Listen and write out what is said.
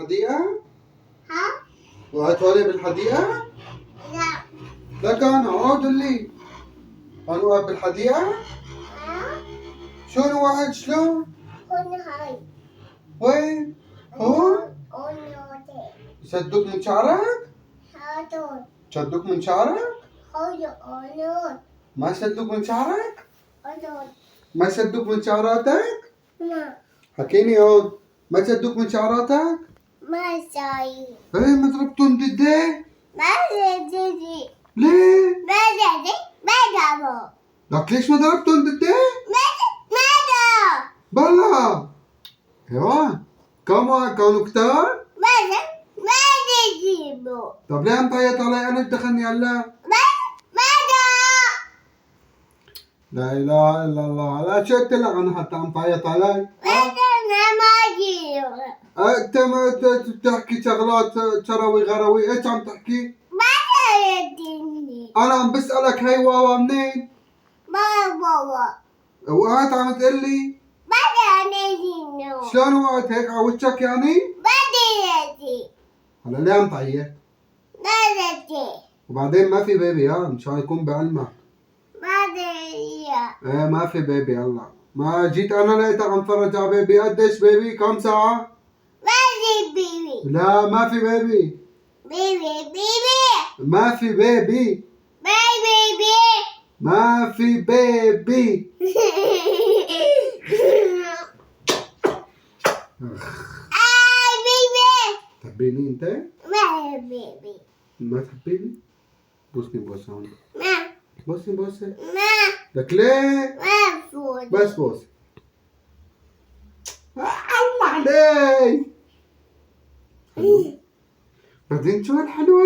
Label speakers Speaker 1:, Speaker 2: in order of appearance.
Speaker 1: حديقة؟
Speaker 2: ها؟
Speaker 1: وقعدتوا بالحديقة؟
Speaker 2: لا.
Speaker 1: لك أنا اقعدوا لي. أنا واقف بالحديقة؟
Speaker 2: ها؟
Speaker 1: شلون واحد شلون؟
Speaker 2: هون هاي.
Speaker 1: وين؟ هون؟
Speaker 2: هون.
Speaker 1: يشدوك من شعرك؟
Speaker 2: هادون.
Speaker 1: شدوك من شعرك؟
Speaker 2: هون.
Speaker 1: ما شدوك من شعرك؟
Speaker 2: هون.
Speaker 1: ما شدوك من شعراتك؟
Speaker 2: ما.
Speaker 1: حكيني هون. ما شدوك من شعراتك؟
Speaker 2: ما شايف.
Speaker 1: ايه ما ضربتون ضدي؟
Speaker 2: ما جدي.
Speaker 1: ليه؟
Speaker 2: ما جدي. ما جابو.
Speaker 1: لك ليش ما ضربتون ضدي؟
Speaker 2: ما جاب.
Speaker 1: بلا ايوه كانوا كتار؟
Speaker 2: ما جيبو.
Speaker 1: طب ليه عم تعيط علي انا دخلني هلا؟
Speaker 2: ما جاب.
Speaker 1: لا اله الا الله لا شو قلت لك انا حتى عم تعيط علي؟
Speaker 2: ما جيبو.
Speaker 1: انت ما بتحكي شغلات شروي غروي ايش عم تحكي؟
Speaker 2: ما جدي.
Speaker 1: انا عم بسألك هي واوا منين؟
Speaker 2: ما بابا.
Speaker 1: وقعت عم تقول لي
Speaker 2: ما جدي.
Speaker 1: شلون وقعت هيك على وجهك يعني؟
Speaker 2: ما جدي.
Speaker 1: هلا ليه عم تعيط؟
Speaker 2: ما جدي.
Speaker 1: وبعدين ما في بيبي مشان يكون بعلمك.
Speaker 2: ما جدي.
Speaker 1: ايه ما في بيبي هلا. ما جيت انا لقيتك عم تفرج على بيبي. قديش بيبي؟ كم ساعة؟
Speaker 2: ما في بيبي.
Speaker 1: لا ما في بيبي.
Speaker 2: بيبي.
Speaker 1: ما في بيبي.
Speaker 2: بيبي.
Speaker 1: ما في بيبي.
Speaker 2: بيبي.
Speaker 1: تحبيني انت؟
Speaker 2: ما بيبي.
Speaker 1: ما تحبيني؟ بوسني بوسة هون.
Speaker 2: ما.
Speaker 1: بوسني بوسة.
Speaker 2: ما.
Speaker 1: لك ليه؟
Speaker 2: ما فود.
Speaker 1: بس بوسة. الله عليك. بعدين شو هالحلوة؟